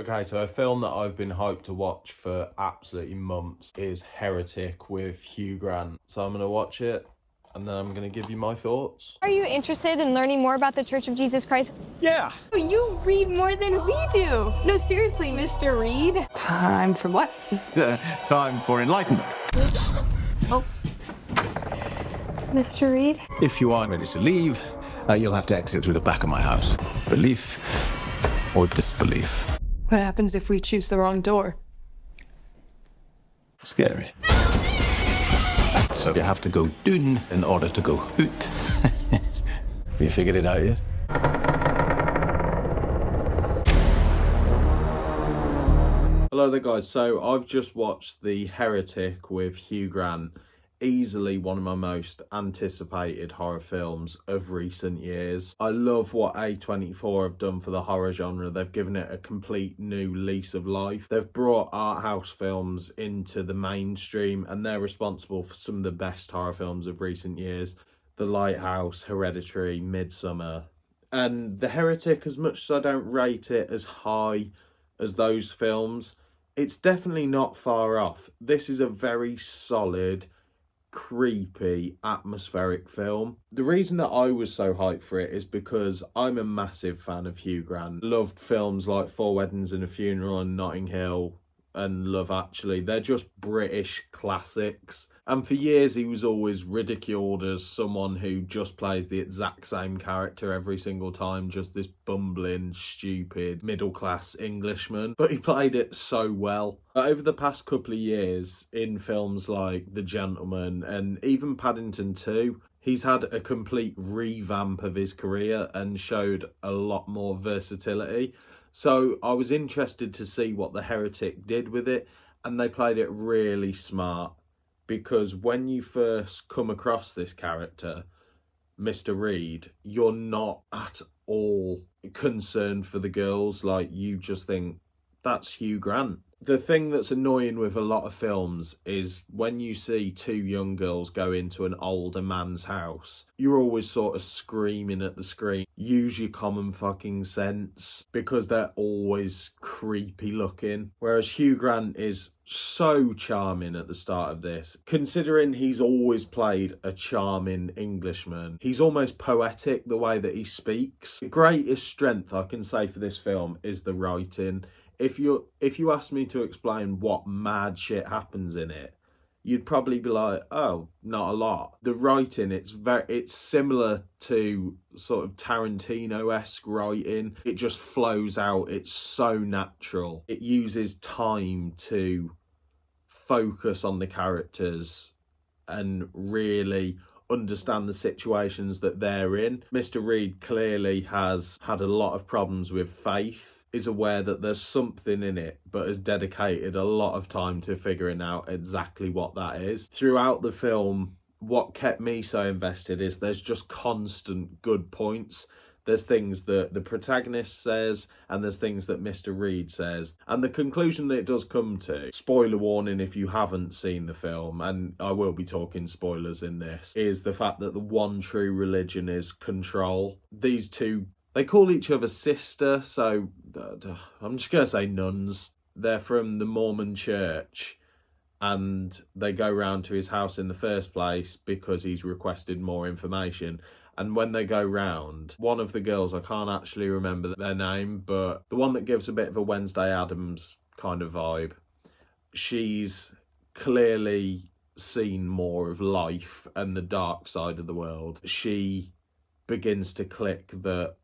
Okay, so a film that I've been hyped to watch for absolutely months is Heretic with Hugh Grant. So I'm going to watch it and then I'm going to give you my thoughts. Are you interested in learning more about the Church of Jesus Christ? Yeah. You read more than we do. No, seriously, Mr. Reed. Time for what? Time for enlightenment. Oh. Mr. Reed? If you are ready to leave, you'll have to exit through the back of my house. Belief or disbelief. What happens if we choose the wrong door? Scary. So you have to go dun in order to go hoot. Have you figured it out yet? Hello there guys, so I've just watched The Heretic with Hugh Grant. Easily one of my most anticipated horror films of recent years. I love what A24 have done for the horror genre. They've given it a complete new lease of life. They've brought art house films into the mainstream and they're responsible for some of the best horror films of recent years. The Lighthouse, Hereditary, Midsummer. And The Heretic, as much as I don't rate it as high as those films, it's definitely not far off. This is a very solid, creepy, atmospheric film. The reason that I was so hyped for it is because I'm a massive fan of Hugh Grant. Loved films like Four Weddings and a Funeral and Notting Hill and Love Actually. They're just British classics. And for years he was always ridiculed as someone who just plays the exact same character every single time, just this bumbling, stupid, middle-class Englishman. But he played it so well. Over the past couple of years, in films like The Gentleman and even Paddington 2, he's had a complete revamp of his career and showed a lot more versatility. So I was interested to see what The Heretic did with it, and they played it really smart. Because when you first come across this character, Mr. Reed, you're not at all concerned for the girls. Like, you just think, that's Hugh Grant. The thing that's annoying with a lot of films is when you see two young girls go into an older man's house, you're always sort of screaming at the screen, use your common fucking sense, because they're always creepy looking. Whereas Hugh Grant is so charming at the start of this. Considering he's always played a charming Englishman, he's almost poetic the way that he speaks. The greatest strength I can say for this film is the writing. If you ask me to explain what mad shit happens in it, you'd probably be like, oh, not a lot. The writing, it's similar to sort of Tarantino-esque writing. It just flows out. It's so natural. It uses time to focus on the characters and really understand the situations that they're in. Mr. Reed clearly has had a lot of problems with faith, is aware that there's something in it, but has dedicated a lot of time to figuring out exactly what that is. Throughout the film, what kept me so invested is there's just constant good points. There's things that the protagonist says, and there's things that Mr. Reed says. And the conclusion that it does come to, spoiler warning if you haven't seen the film, and I will be talking spoilers in this, is the fact that the one true religion is control. These two, they call each other sister, so I'm just going to say nuns. They're from the Mormon church, and they go round to his house in the first place because he's requested more information. And when they go round, one of the girls, I can't actually remember their name, but the one that gives a bit of a Wednesday Addams kind of vibe, she's clearly seen more of life and the dark side of the world. She begins to click that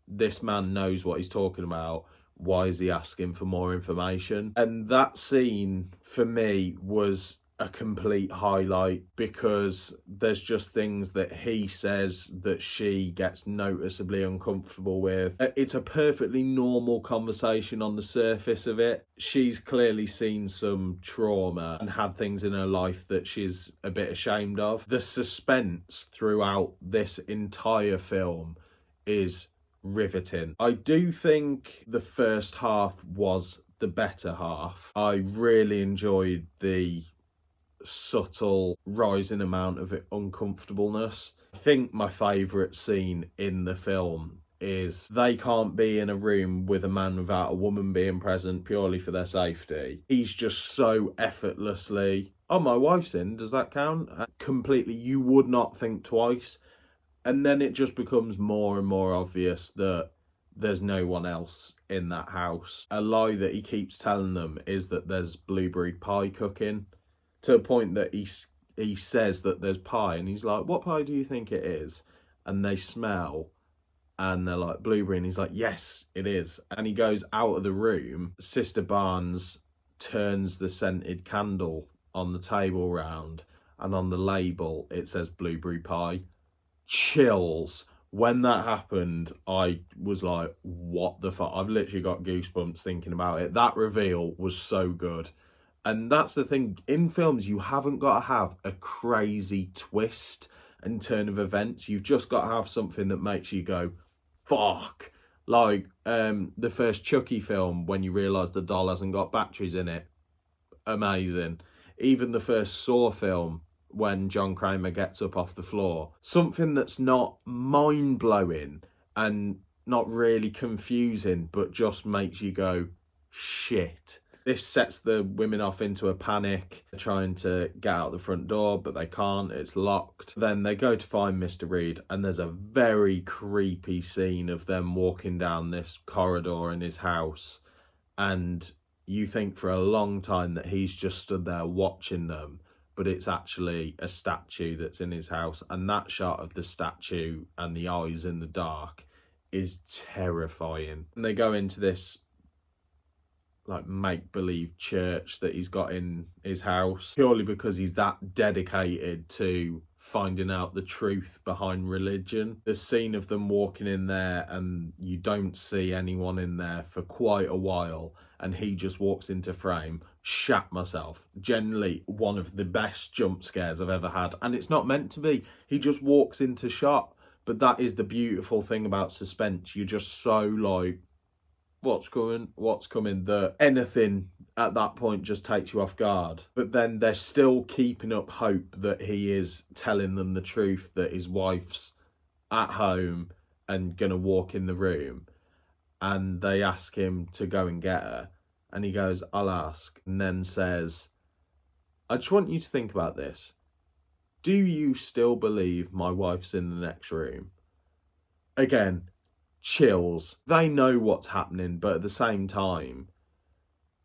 this man knows what he's talking about. Why is he asking for more information? And that scene, for me, was a complete highlight, because there's just things that he says that she gets noticeably uncomfortable with. It's a perfectly normal conversation on the surface of it. She's clearly seen some trauma and had things in her life that she's a bit ashamed of. The suspense throughout this entire film is riveting. I do think the first half was the better half. I really enjoyed the subtle rising amount of uncomfortableness. I think my favourite scene in the film is they can't be in a room with a man without a woman being present purely for their safety. He's just so effortlessly, oh, my wife's in, does that count? Completely, you would not think twice. And then it just becomes more and more obvious that there's no one else in that house. A lie that he keeps telling them is that there's blueberry pie cooking, to a point that he says that there's pie, and he's like, what pie do you think it is? And they smell, and they're like, blueberry, and he's like, yes, it is. And he goes out of the room. Sister Barnes turns the scented candle on the table round, and on the label it says blueberry pie. Chills. When that happened, I was like, what the fuck? I've literally got goosebumps thinking about it. That reveal was so good. And that's the thing, in films you haven't got to have a crazy twist and turn of events. You've just got to have something that makes you go, fuck. Like the first Chucky film, when you realise the doll hasn't got batteries in it. Amazing. Even the first Saw film, when John Kramer gets up off the floor. Something that's not mind-blowing and not really confusing, but just makes you go, shit. This sets the women off into a panic, trying to get out the front door, but they can't, it's locked. Then they go to find Mr. Reed, and there's a very creepy scene of them walking down this corridor in his house, and you think for a long time that he's just stood there watching them, but it's actually a statue that's in his house. And that shot of the statue and the eyes in the dark is terrifying. And they go into this like make-believe church that he's got in his house, purely because he's that dedicated to finding out the truth behind religion. The scene of them walking in there, and you don't see anyone in there for quite a while, and he just walks into frame, shat myself. Generally one of the best jump scares I've ever had, and it's not meant to be. He just walks into shot. But that is the beautiful thing about suspense. You're just so like, what's coming, that anything at that point just takes you off guard. But then they're still keeping up hope that he is telling them the truth, that his wife's at home and gonna walk in the room. And they ask him to go and get her, and he goes, I'll ask, and then says, I just want you to think about this. Do you still believe my wife's in the next room? Again, chills. They know what's happening, but at the same time,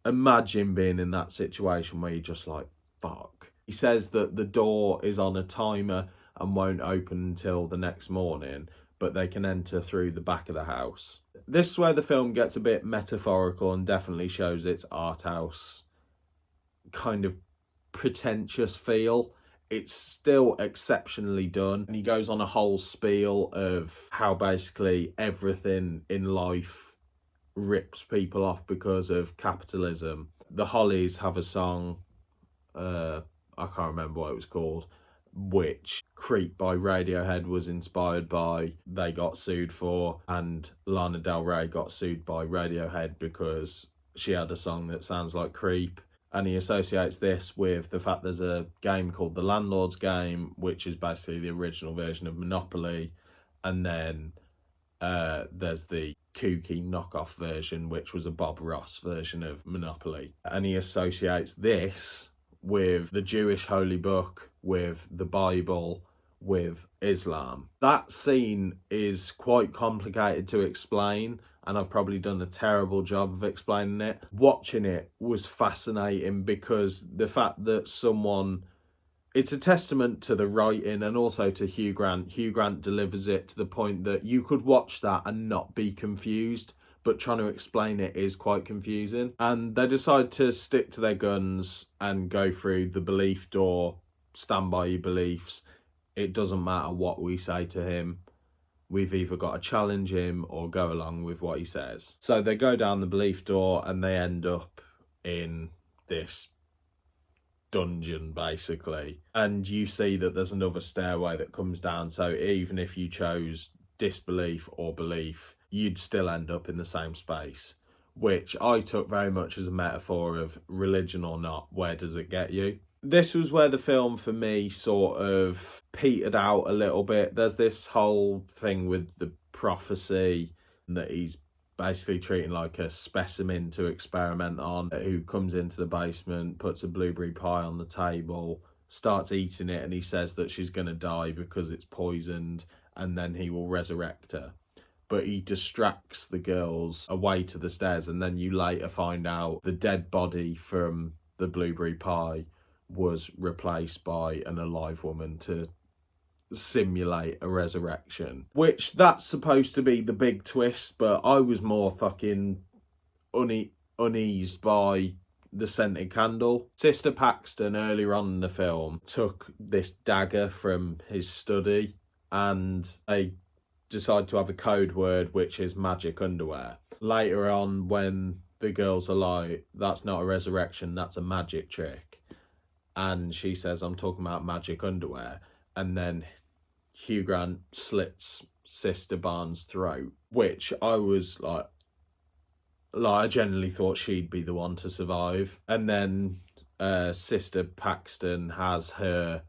imagine being in that situation where you're just like, fuck. He says that the door is on a timer and won't open until the next morning, but they can enter through the back of the house. This is where the film gets a bit metaphorical and definitely shows its art house kind of pretentious feel. It's still exceptionally done. And he goes on a whole spiel of how basically everything in life rips people off because of capitalism. The Hollies have a song, I can't remember what it was called, which Creep by Radiohead was inspired by, they got sued for, and Lana Del Rey got sued by Radiohead because she had a song that sounds like Creep. And he associates this with the fact there's a game called The Landlord's Game, which is basically the original version of Monopoly. And then there's the kooky knockoff version, which was a Bob Ross version of Monopoly. And he associates this with the Jewish holy book, with the Bible, with Islam. That scene is quite complicated to explain, and I've probably done a terrible job of explaining it. Watching it was fascinating because the fact that it's a testament to the writing and also to Hugh Grant. Hugh Grant delivers it to the point that you could watch that and not be confused, but trying to explain it is quite confusing. And they decide to stick to their guns and go through the belief door, stand by your beliefs. It doesn't matter what we say to him. We've either got to challenge him or go along with what he says. So they go down the belief door and they end up in this dungeon, basically. And you see that there's another stairway that comes down. So even if you chose disbelief or belief, you'd still end up in the same space, which I took very much as a metaphor of religion or not, where does it get you? This was where the film, for me, sort of petered out a little bit. There's this whole thing with the prophecy that he's basically treating like a specimen to experiment on, who comes into the basement, puts a blueberry pie on the table, starts eating it, and he says that she's going to die because it's poisoned, and then he will resurrect her. But he distracts the girls away to the stairs, and then you later find out the dead body from the blueberry pie was replaced by an alive woman to simulate a resurrection, which that's supposed to be the big twist, but I was more fucking uneased by the scented candle. Sister Paxton earlier on in the film took this dagger from his study, and they decide to have a code word, which is magic underwear. Later on, when the girls are like, that's not a resurrection, that's a magic trick, and she says, I'm talking about magic underwear, and then Hugh Grant slits Sister Barnes' throat, which I was like I genuinely thought she'd be the one to survive. And then Sister Paxton has her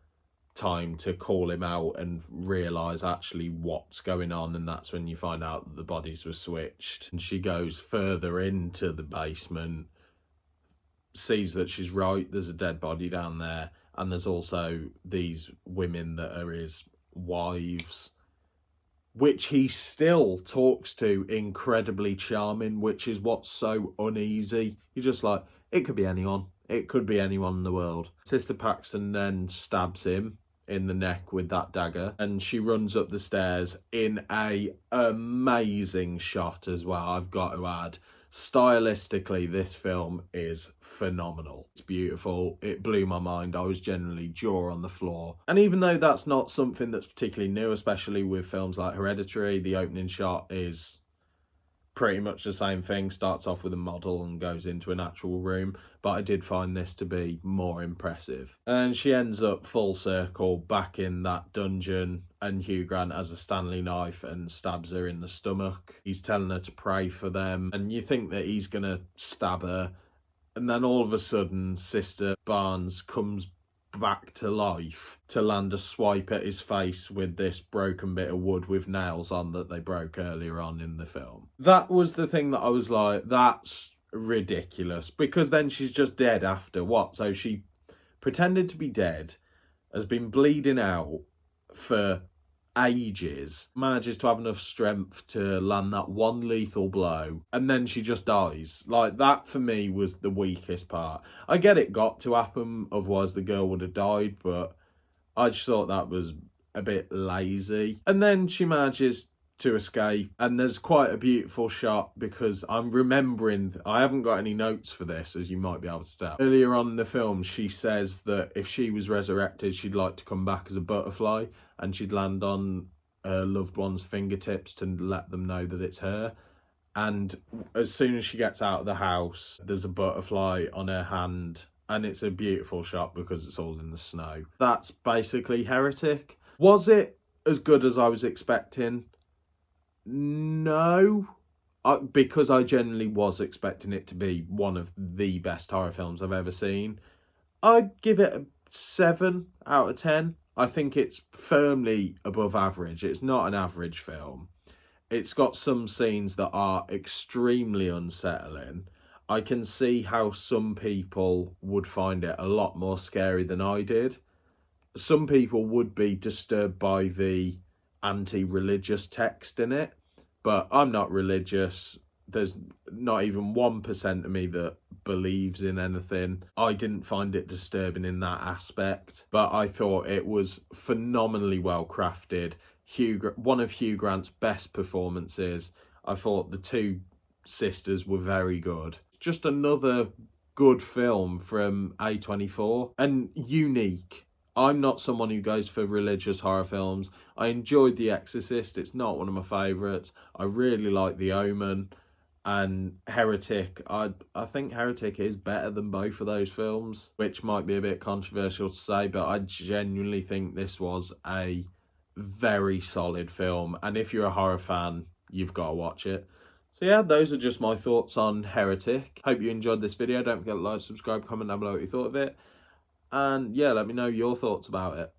time to call him out and realise actually what's going on, and that's when you find out that the bodies were switched. And she goes further into the basement, sees that she's right, there's a dead body down there, and there's also these women that are his wives, which he still talks to incredibly charming, which is what's so uneasy. You're just like, it could be anyone. It could be anyone in the world. Sister Paxton then stabs him in the neck with that dagger, and she runs up the stairs in a amazing shot as well, I've got to add. Stylistically, this film is phenomenal. It's beautiful. It blew my mind. I was generally jaw on the floor. And even though that's not something that's particularly new, especially with films like Hereditary, the opening shot is pretty much the same thing. Starts off with a model and goes into an actual room. But I did find this to be more impressive. And she ends up full circle back in that dungeon, and Hugh Grant has a Stanley knife and stabs her in the stomach. He's telling her to pray for them, and you think that he's going to stab her. And then all of a sudden, Sister Barnes comes back to life to land a swipe at his face with this broken bit of wood with nails on that they broke earlier on in the film. That was the thing that I was like, that's ridiculous, because then she's just dead after what? So she pretended to be dead, has been bleeding out for ages, manages to have enough strength to land that one lethal blow, and then she just dies. Like, that for me was the weakest part. I get it got to happen, otherwise the girl would have died, but I just thought that was a bit lazy. And then she manages to escape, and there's quite a beautiful shot, because I'm remembering, I haven't got any notes for this, as you might be able to tell. Earlier on in the film, she says that if she was resurrected, she'd like to come back as a butterfly, and she'd land on her loved one's fingertips to let them know that it's her. And as soon as she gets out of the house, there's a butterfly on her hand, and it's a beautiful shot because it's all in the snow. That's basically Heretic. Was it as good as I was expecting? No, because I generally was expecting it to be one of the best horror films I've ever seen. I'd give it a 7 out of 10. I think it's firmly above average. It's not an average film. It's got some scenes that are extremely unsettling. I can see how some people would find it a lot more scary than I did. Some people would be disturbed by the anti-religious text in it, but I'm not religious. There's not even 1% of me that believes in anything. I didn't find it disturbing in that aspect, but I thought it was phenomenally well crafted. One of Hugh Grant's best performances. I thought the two sisters were very good. Just another good film from A24, and unique. I'm not someone who goes for religious horror films. I enjoyed The Exorcist. It's not one of my favourites. I really like The Omen. And Heretic, I think Heretic is better than both of those films, which might be a bit controversial to say, but I genuinely think this was a very solid film. And if you're a horror fan, you've got to watch it. So yeah, those are just my thoughts on Heretic. Hope you enjoyed this video. Don't forget to like, subscribe, comment down below what you thought of it. And yeah, let me know your thoughts about it.